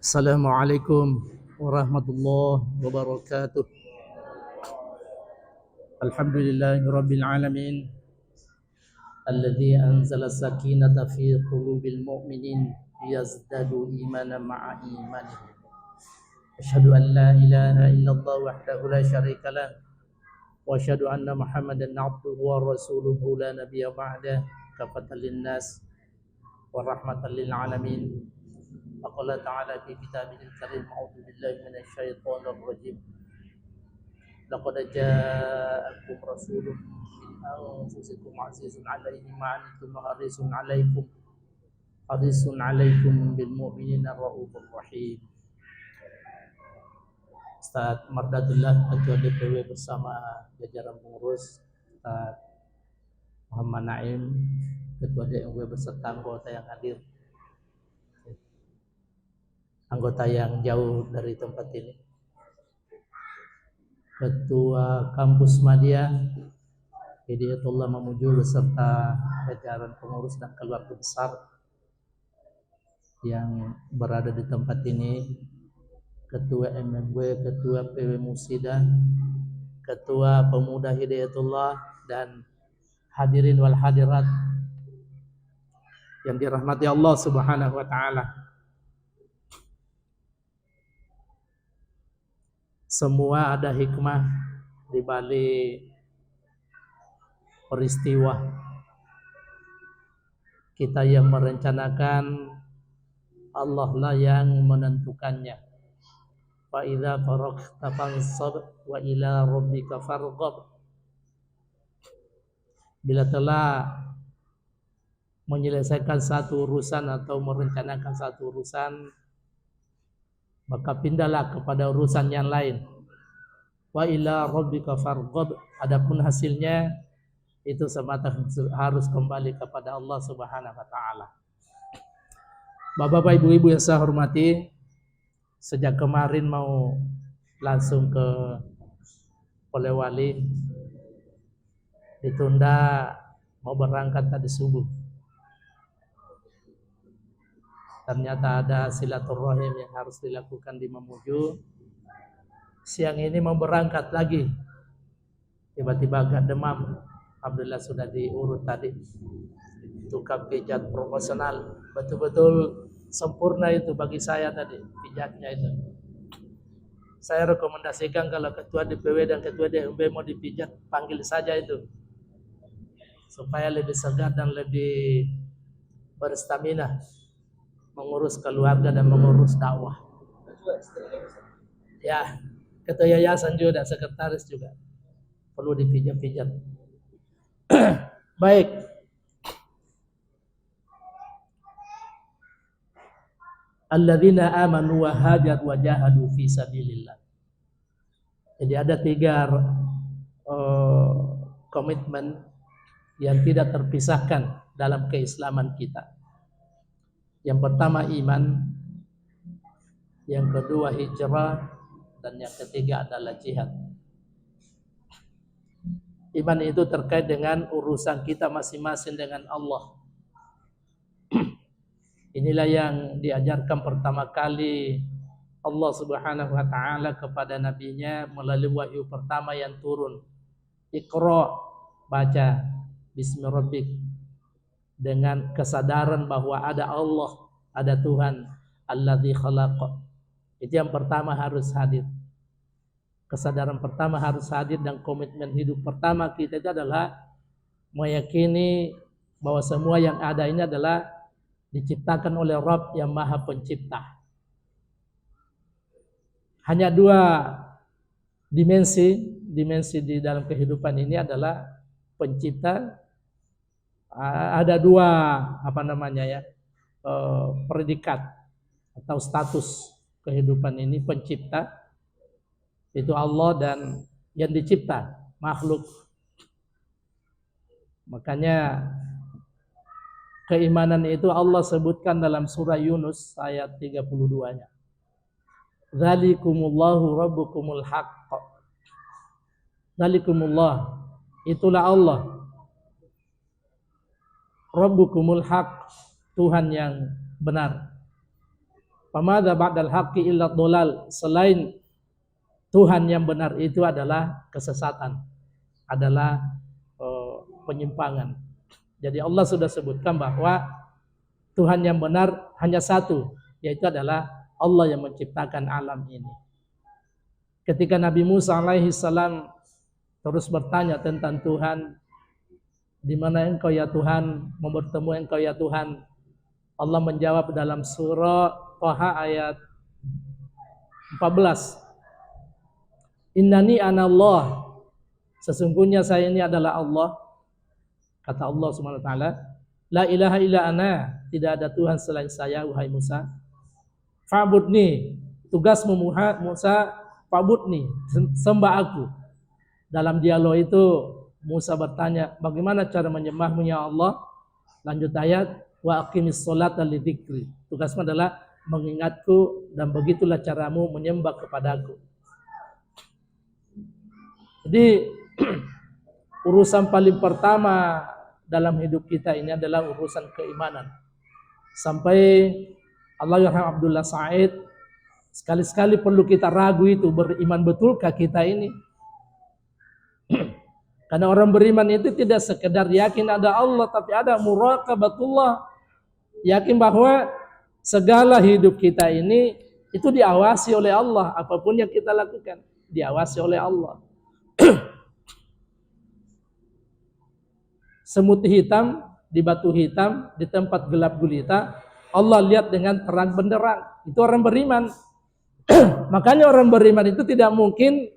Assalamualaikum warahmatullahi wabarakatuh. Alhamdulillahirabbil alamin alladzi anzala sakinata fi qulubil mu'minin yazdadu imanan ma'a imanihim. Asyhadu an la ilaha illallah wahdahu la syarika lah wa asyhadu anna Muhammadan abduhu wa rasuluhu la nabiyya ba'dah kafatan linnas wa rahmatan lil alamin. Faqala ta'ala fi kitabihil karim a'udzu billahi minasyaitonir rajim. Laqad ja'akum rasulun min anfusikum 'azizun 'alaihi ma 'anittum harisun 'alaikum bil mu'minina raufur rahim. Ustaz Mardadullah Ketua DPW bersama jajaran pengurus, Ustaz Muhammad Naim Ketua DPW beserta anggota yang hadir, anggota yang jauh dari tempat ini, Ketua Kampus Madya Hidayatullah Mamuju beserta jajaran pengurus dan keluarga besar yang berada di tempat ini, Ketua MMW, Ketua PW Musida, Ketua Pemuda Hidayatullah, dan hadirin wal hadirat yang dirahmati Allah Subhanahu wa taala. Semua ada hikmah di balik peristiwa. Kita yang merencanakan, Allah lah yang menentukannya. Fa idza faragta fansab wa ila rabbika farghab. Bila telah menyelesaikan satu urusan atau merencanakan satu urusan, maka pindahlah kepada urusan yang lain. Wa ila rabbika farghab. Adapun hasilnya itu semata harus kembali kepada Allah Subhanahu wa taala. Bapak-bapak, ibu-ibu yang saya hormati, sejak kemarin mau langsung ke Polewali, ditunda, mau berangkat tadi subuh. Ternyata ada silaturahim yang harus dilakukan di Mamuju. Siang ini mau berangkat lagi, tiba-tiba agak demam. Alhamdulillah sudah diurut tadi. Tukang pijat profesional, betul-betul sempurna itu bagi saya tadi pijatnya itu. Saya rekomendasikan kalau ketua DPW dan ketua DMB mau dipijat, panggil saja itu, supaya lebih segar dan lebih berstamina mengurus keluarga dan mengurus dakwah. Ya, ketua yayasan juga dan sekretaris juga perlu dipijat-pijat. Baik. Alladzina amanu wa hajaru wa jahadu fi sabilillah. Jadi ada 3 komitmen yang tidak terpisahkan dalam keislaman kita. Yang pertama iman, yang kedua hijrah, dan yang ketiga adalah jihad. Iman itu terkait dengan urusan kita masing-masing dengan Allah. Inilah yang diajarkan pertama kali Allah Subhanahu wa taala kepada nabinya melalui wahyu pertama yang turun. Iqra, baca, bismi rabbik, dengan kesadaran bahwa ada Allah, ada Tuhan, alladzi khalaq. Itu yang pertama harus hadir. Kesadaran pertama harus hadir, dan komitmen hidup pertama kita itu adalah meyakini bahwa semua yang ada ini adalah diciptakan oleh Rabb yang Maha Pencipta. Hanya 2 dimensi di dalam kehidupan ini adalah pencipta. Ada 2 predikat atau status kehidupan ini, pencipta itu Allah dan yang dicipta makhluk. Makanya keimanan itu Allah sebutkan dalam surah Yunus ayat 32-nya. Dzalikumullahu rabbukumul haqq. Dzalikumullah, itulah Allah. Rabbukumul haqq, Tuhan yang benar. Famadza ba'dal haqqi illa dhalal. Selain Tuhan yang benar itu adalah kesesatan, adalah penyimpangan. Jadi Allah sudah sebutkan bahwa Tuhan yang benar hanya satu, yaitu adalah Allah yang menciptakan alam ini. Ketika Nabi Musa alaihi salam terus bertanya tentang Tuhan, di mana engkau ya Tuhan, mau bertemu engkau ya Tuhan, Allah menjawab dalam surah Thaha ayat 14. Innani anallah, sesungguhnya saya ini adalah Allah. Kata Allah Subhanahu wa taala, la ilaha illa ana, tidak ada Tuhan selain saya wahai Musa. Fa'budni, tugasmu Musa, fa'budni, sembah aku. Dalam dialog itu Musa bertanya, bagaimana cara menyembahmu ya Allah? Lanjut ayat, wa aqimis sholata li dzikri. Tugasmu adalah mengingatku dan begitulah caramu menyembah kepadaku. Jadi urusan paling pertama dalam hidup kita ini adalah urusan keimanan. Sampai Allahyarham Abdullah Said, sekali-sekali perlu kita ragu itu, beriman betulkah kita ini? Karena orang beriman itu tidak sekedar yakin ada Allah, tapi ada muraqabatullah. Yakin bahwa segala hidup kita ini itu diawasi oleh Allah, apapun yang kita lakukan diawasi oleh Allah. Semut hitam di batu hitam, di tempat gelap gulita, Allah lihat dengan terang benderang. Itu orang beriman. Makanya orang beriman itu tidak mungkin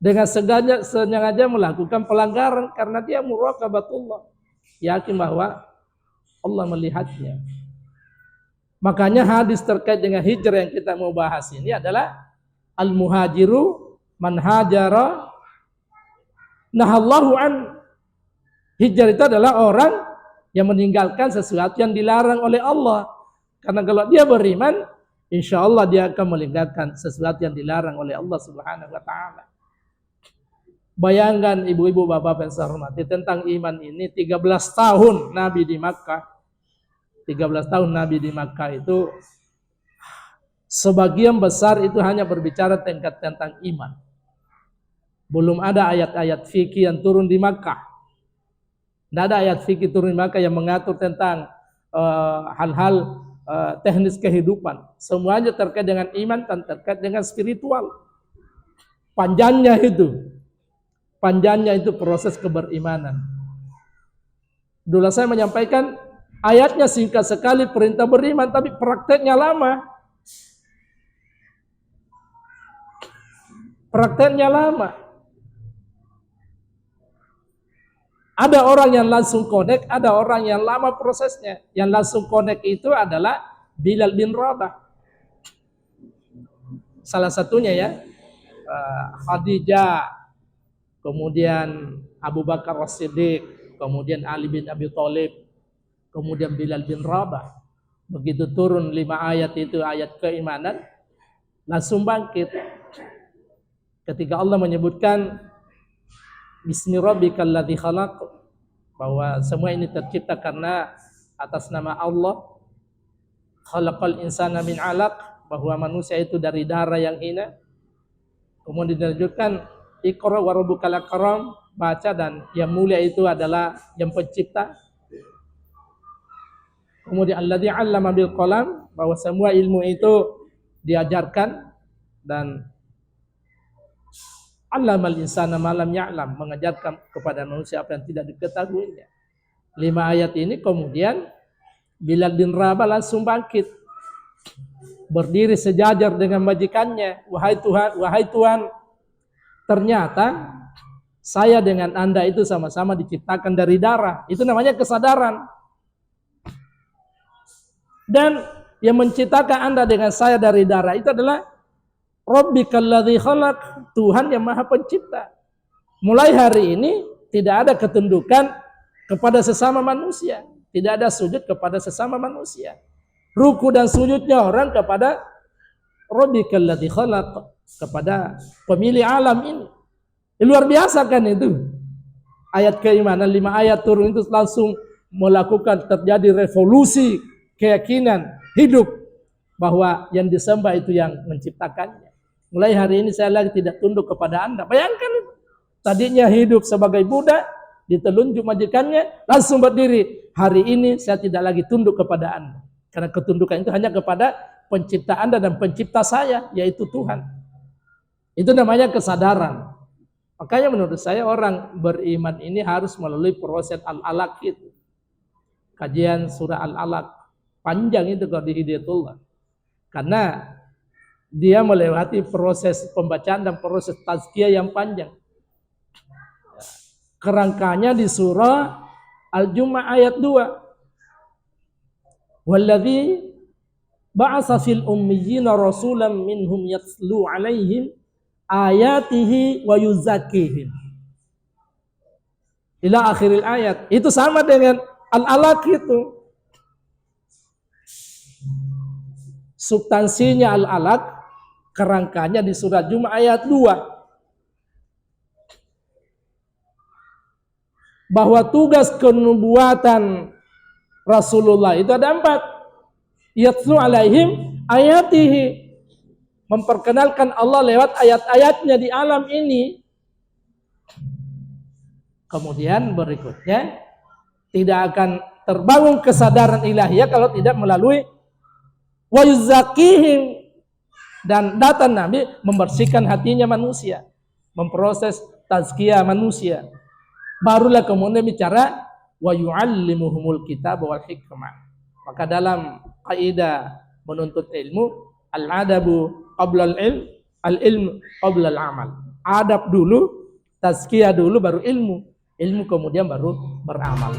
dengan sengaja melakukan pelanggaran, karena dia muraqabatullah, yakin bahwa Allah melihatnya. Makanya hadis terkait dengan hijrah yang kita mau bahas ini adalah al-muhajiru man hajara nahallahu an. Hijrah itu adalah orang yang meninggalkan sesuatu yang dilarang oleh Allah. Karena kalau dia beriman, insya Allah dia akan meninggalkan sesuatu yang dilarang oleh Allah Subhanahu wa ta'ala. Bayangkan ibu-ibu, bapak-bapak yang saya hormati, tentang iman ini 13 tahun Nabi di Makkah. 13 tahun Nabi di Makkah itu sebagian besar itu hanya berbicara tentang iman. Belum ada ayat-ayat fikih yang turun di Makkah. Tidak ada ayat fikih turun di Makkah yang mengatur tentang hal-hal teknis kehidupan. Semuanya terkait dengan iman dan terkait dengan spiritual. Panjangnya itu proses keberimanan. Dulu saya menyampaikan ayatnya singkat sekali, perintah beriman, tapi prakteknya lama. Ada orang yang langsung connect, ada orang yang lama prosesnya. Yang langsung connect itu adalah Bilal bin Rabah. Salah satunya ya, Khadijah, kemudian Abu Bakar As-Siddiq, kemudian Ali bin Abi Thalib, kemudian Bilal bin Rabah. Begitu turun 5 ayat itu, ayat keimanan, langsung bangkit. Ketika Allah menyebutkan Bismi rabbikal ladzi khalaq, bahwa semua ini tercipta karena atas nama Allah. Khalaqal insana min 'alaq, bahwa manusia itu dari darah yang hina. Kemudian dilanjutkan Iqra wa rabbukal akram, baca dan yang mulia itu adalah yang pencipta. Kemudian alladzi 'allama bil qalam, bahwa semua ilmu itu diajarkan, dan Allamal insana ma lam ya'lam, mengajarkan kepada manusia apa yang tidak diketahuinya. 5 ayat ini kemudian Bilal bin Rabah langsung bangkit, berdiri sejajar dengan majikannya. Wahai Tuhan, ternyata saya dengan Anda itu sama-sama diciptakan dari darah. Itu namanya kesadaran. Dan yang menciptakan Anda dengan saya dari darah itu adalah Rabbikal ladzi khalaq, Tuhan yang Maha Pencipta. Mulai hari ini tidak ada ketundukan kepada sesama manusia, tidak ada sujud kepada sesama manusia. Ruku dan sujudnya orang kepada Rabbikal ladzi khalaq, kepada pemilik alam ini. Luar biasa kan itu. Ayat keimanan 5 ayat turun itu langsung melakukan terjadi revolusi keyakinan hidup. bahwa yang disembah itu yang menciptakannya. Mulai hari ini saya lagi tidak tunduk kepada Anda. Bayangkan, tadinya hidup sebagai budak, ditelunjuk majikannya, langsung berdiri. Hari ini saya tidak lagi tunduk kepada Anda. Karena ketundukan itu hanya kepada pencipta Anda dan pencipta saya, yaitu Tuhan. Itu namanya kesadaran. Makanya menurut saya orang beriman ini harus melalui proses al-alaq itu. Kajian surah al-alaq. Panjang itu kalau di Hidayatullah. Karena dia melewati proses pembacaan dan proses tazkiyah yang panjang. Kerangkanya di surah Al-Jumu'ah ayat 2. Walladzi ba'atsa fil ummiyina rasulan minhum yatslu 'alaihim ayatihi wa yuzakkihim. Ila akhiril ayat. Itu sama dengan al-alaq itu. Substansinya al-alaq, kerangkanya di surah Jumu'ah ayat 2. Bahwa tugas kenubuatan Rasulullah itu ada 4. Yatlu alaihim ayatihi. Memperkenalkan Allah lewat ayat-ayatnya di alam ini. Kemudian berikutnya, tidak akan terbangun kesadaran ilahiyah kalau tidak melalui wa yuzakkihim, dan datang Nabi membersihkan hatinya manusia, memproses tazkiyah manusia. Barulah kemudian bicara wa yu'allimuhumul kitab wal hikmah. Maka dalam kaidah menuntut ilmu, al-adabu qabla al-ilm, al-ilm qabla al-amal. Adab dulu, tazkiyah dulu, baru ilmu. Ilmu kemudian baru beramal.